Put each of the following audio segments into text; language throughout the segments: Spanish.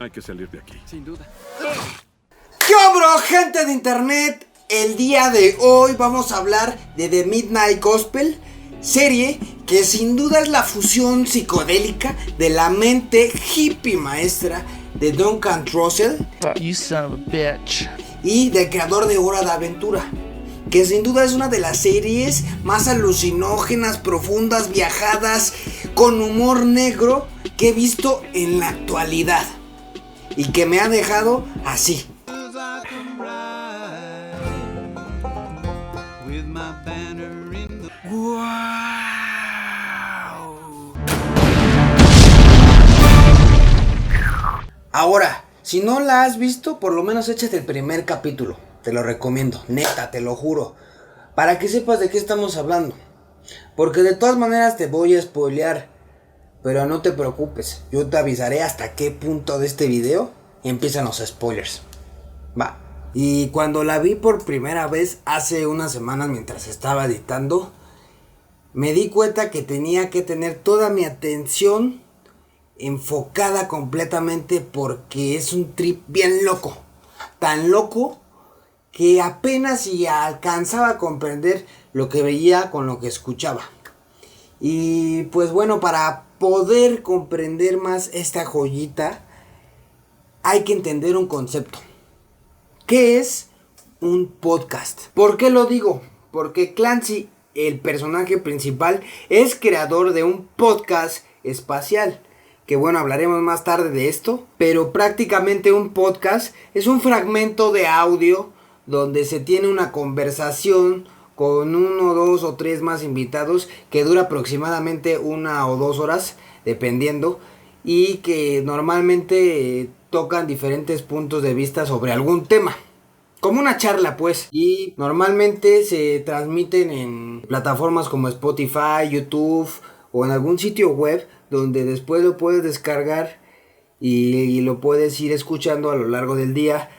Hay que salir de aquí. Sin duda. ¿Qué bro, gente de internet? El día de hoy vamos a hablar de The Midnight Gospel, serie que sin duda es la fusión psicodélica de la mente hippie maestra de Duncan Trussell, You son of a bitch. y del creador de Hora de Aventura, que sin duda es una de las series más alucinógenas, profundas, viajadas, con humor negro que he visto en la actualidad y que me ha dejado así. ¡Wow! Ahora, si no la has visto, por lo menos échate el primer capítulo. Te lo recomiendo, neta, te lo juro. Para que sepas de qué estamos hablando. Porque de todas maneras te voy a spoilear. Pero no te preocupes, yo te avisaré hasta qué punto de este video empiezan los spoilers. Va. Y cuando la vi por primera vez hace unas semanas mientras estaba editando, me di cuenta que tenía que tener toda mi atención enfocada completamente porque es un trip bien loco. Tan loco que apenas si alcanzaba a comprender lo que veía con lo que escuchaba. Y pues bueno, para poder comprender más esta joyita, hay que entender un concepto. ¿Qué es un podcast? ¿Por qué lo digo? Porque Clancy, el personaje principal, es creador de un podcast espacial. Que bueno, hablaremos más tarde de esto. Pero prácticamente un podcast es un fragmento de audio donde se tiene una conversación con uno, dos o tres más invitados que dura aproximadamente 1 o 2 horas, dependiendo, y que normalmente tocan diferentes puntos de vista sobre algún tema. Como una charla, pues. Y normalmente se transmiten en plataformas como Spotify, YouTube o en algún sitio web donde después lo puedes descargar y lo puedes ir escuchando a lo largo del día.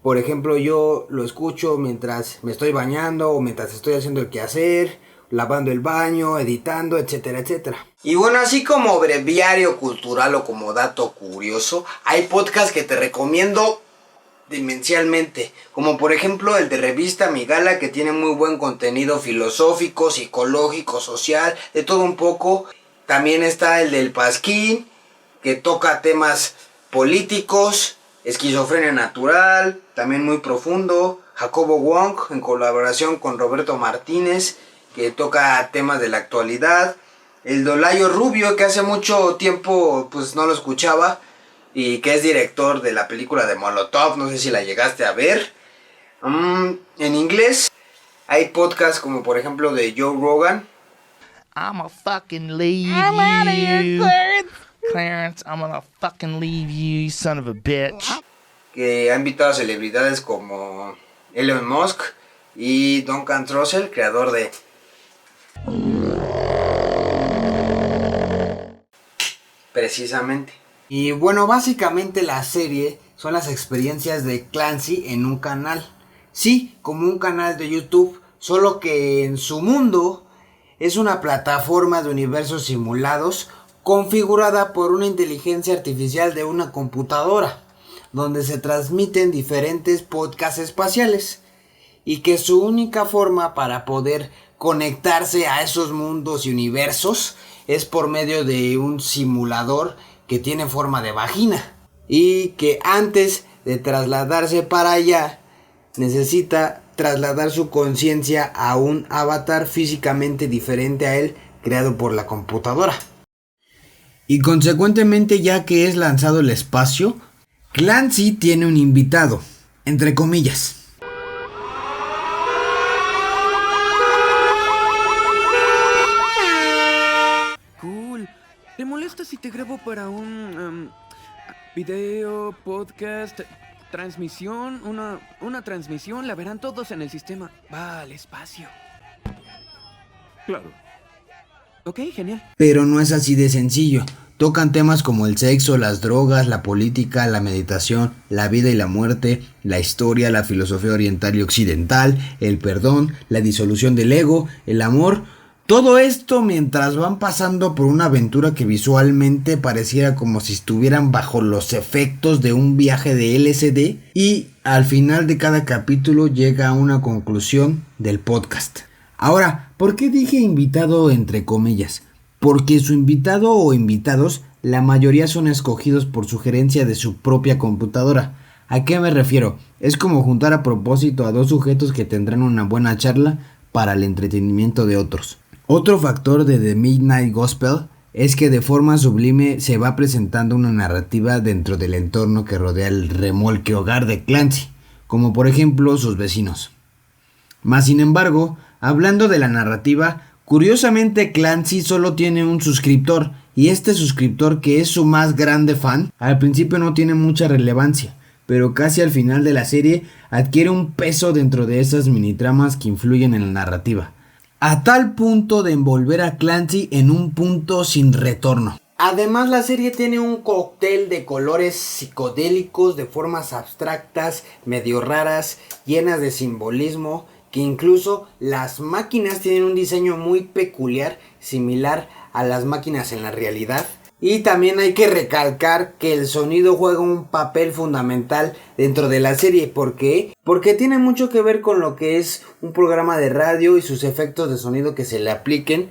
Por ejemplo, yo lo escucho mientras me estoy bañando o mientras estoy haciendo el quehacer, lavando el baño, editando, etcétera, etcétera. Y bueno, así como breviario cultural o como dato curioso, hay podcasts que te recomiendo demencialmente, como por ejemplo el de Revista Migala, que tiene muy buen contenido filosófico, psicológico, social, de todo un poco. También está el del Pasquín, que toca temas políticos, esquizofrenia natural, también muy profundo. Jacobo Wong, en colaboración con Roberto Martínez, que toca temas de la actualidad. El Dolayo Rubio, que hace mucho tiempo pues no lo escuchaba, y que es director de la película de Molotov, no sé si la llegaste a ver. En inglés hay podcasts como por ejemplo de Joe Rogan. I'ma fucking leave I'm out of here, you. Clarence. Clarence, I'm gonna fucking leave you, you son of a bitch. Que ha invitado a celebridades como Elon Musk y Duncan Trussell, creador de... Precisamente. Y bueno, básicamente la serie son las experiencias de Clancy en un canal. Sí, como un canal de YouTube, solo que en su mundo es una plataforma de universos simulados configurada por una inteligencia artificial de una computadora, donde se transmiten diferentes podcasts espaciales y que su única forma para poder conectarse a esos mundos y universos es por medio de un simulador que tiene forma de vagina y que antes de trasladarse para allá necesita trasladar su conciencia a un avatar físicamente diferente a él, creado por la computadora. Y consecuentemente, ya que es lanzado al espacio, Clancy tiene un invitado, entre comillas. Cool. ¿Te molesta si te grabo para un video, podcast, transmisión? Una transmisión, la verán todos en el sistema. Va al espacio. Claro. Ok, genial. Pero no es así de sencillo. Tocan temas como el sexo, las drogas, la política, la meditación, la vida y la muerte, la historia, la filosofía oriental y occidental, el perdón, la disolución del ego, el amor. Todo esto mientras van pasando por una aventura que visualmente pareciera como si estuvieran bajo los efectos de un viaje de LSD, y al final de cada capítulo llega a una conclusión del podcast. Ahora, ¿por qué dije invitado entre comillas? Porque su invitado o invitados, la mayoría son escogidos por sugerencia de su propia computadora. ¿A qué me refiero? Es como juntar a propósito a dos sujetos que tendrán una buena charla para el entretenimiento de otros. Otro factor de The Midnight Gospel es que de forma sublime se va presentando una narrativa dentro del entorno que rodea el remolque hogar de Clancy, como por ejemplo sus vecinos. Mas sin embargo, hablando de la narrativa, curiosamente Clancy solo tiene un suscriptor, y este suscriptor, que es su más grande fan, al principio no tiene mucha relevancia, pero casi al final de la serie adquiere un peso dentro de esas mini tramas que influyen en la narrativa, a tal punto de envolver a Clancy en un punto sin retorno. Además, la serie tiene un cóctel de colores psicodélicos, de formas abstractas, medio raras, llenas de simbolismo, que incluso las máquinas tienen un diseño muy peculiar, similar a las máquinas en la realidad. Y también hay que recalcar que el sonido juega un papel fundamental dentro de la serie. ¿Por qué? Porque tiene mucho que ver con lo que es un programa de radio y sus efectos de sonido que se le apliquen.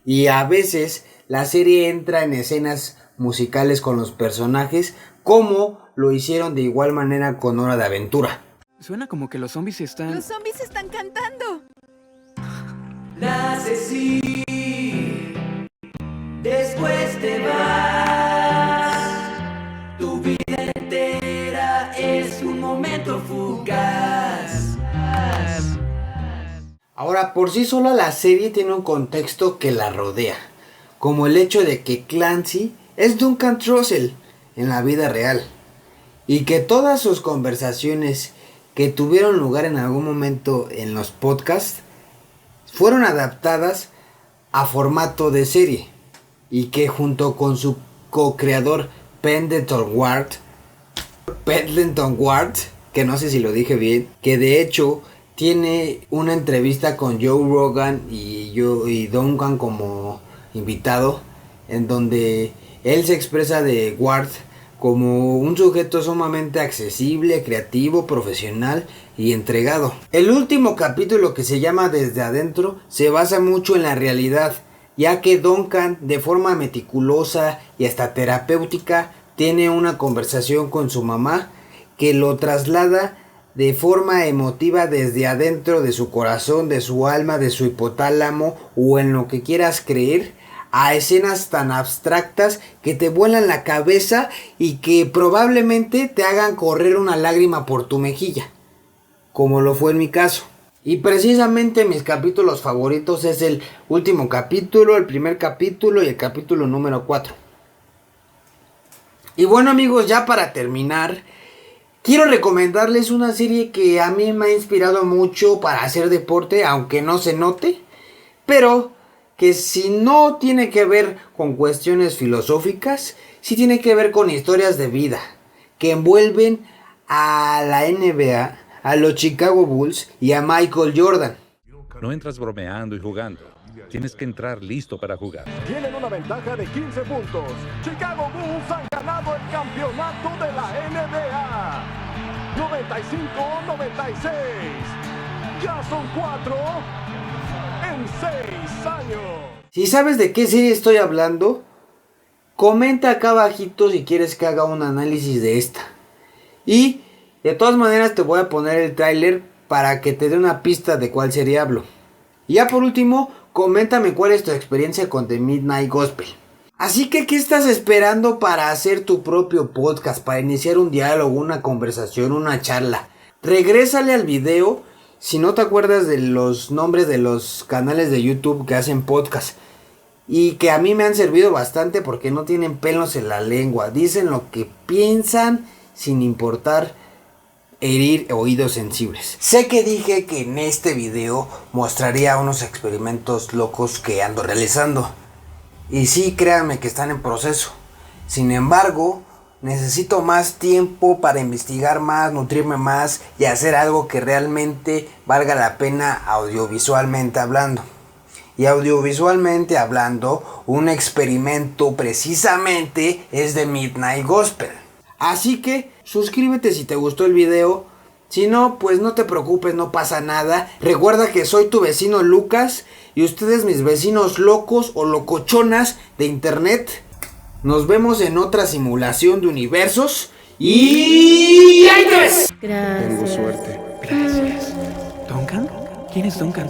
Y a veces la serie entra en escenas musicales con los personajes, como lo hicieron de igual manera con Hora de Aventura. Suena como que los zombies están... ¡Los zombies están cantando! Naces y después te vas. Tu vida entera es un momento fugaz. Ahora, por sí sola la serie tiene un contexto que la rodea, como el hecho de que Clancy es Duncan Trussell en la vida real, y que todas sus conversaciones que tuvieron lugar en algún momento en los podcasts fueron adaptadas a formato de serie, y que junto con su co-creador Pendleton Ward, que no sé si lo dije bien, que de hecho tiene una entrevista con Joe Rogan y Duncan como invitado, en donde él se expresa de Ward como un sujeto sumamente accesible, creativo, profesional y entregado. El último capítulo, que se llama Desde Adentro, se basa mucho en la realidad, ya que Duncan, de forma meticulosa y hasta terapéutica, tiene una conversación con su mamá que lo traslada de forma emotiva desde adentro de su corazón, de su alma, de su hipotálamo o en lo que quieras creer, a escenas tan abstractas que te vuelan la cabeza y que probablemente te hagan correr una lágrima por tu mejilla, como lo fue en mi caso. Y precisamente mis capítulos favoritos es el último capítulo, el primer capítulo y el capítulo número 4. Y bueno, amigos, ya para terminar, quiero recomendarles una serie que a mí me ha inspirado mucho para hacer deporte, aunque no se note, pero que si no tiene que ver con cuestiones filosóficas, sí tiene que ver con historias de vida que envuelven a la NBA, a los Chicago Bulls y a Michael Jordan. No entras bromeando y jugando. Tienes que entrar listo para jugar. Tienen una ventaja de 15 puntos. Chicago Bulls han ganado el campeonato de la NBA. 95-96. Ya son 4 en 6 años. Si sabes de qué serie estoy hablando, comenta acá abajito si quieres que haga un análisis de esta. Y de todas maneras te voy a poner el tráiler para que te dé una pista de cuál serie hablo. Y ya por último, coméntame cuál es tu experiencia con The Midnight Gospel. Así que, ¿qué estás esperando para hacer tu propio podcast? Para iniciar un diálogo, una conversación, una charla. Regrésale al video si no te acuerdas de los nombres de los canales de YouTube que hacen podcast. Y que a mí me han servido bastante porque no tienen pelos en la lengua. Dicen lo que piensan sin importar herir oídos sensibles. Sé que dije que en este video mostraría unos experimentos locos que ando realizando. Y sí, créanme que están en proceso. Sin embargo, necesito más tiempo para investigar más, nutrirme más y hacer algo que realmente valga la pena audiovisualmente hablando. y audiovisualmente hablando, un experimento precisamente es de Midnight Gospel. Así que suscríbete si te gustó el video. Si no, pues no te preocupes, no pasa nada. Recuerda que soy tu vecino Lucas y ustedes mis vecinos locos o locochonas de internet. Nos vemos en otra simulación de universos y... ¡ahí te ves! Tengo suerte. Gracias. ¿Duncan? ¿Quién es Duncan?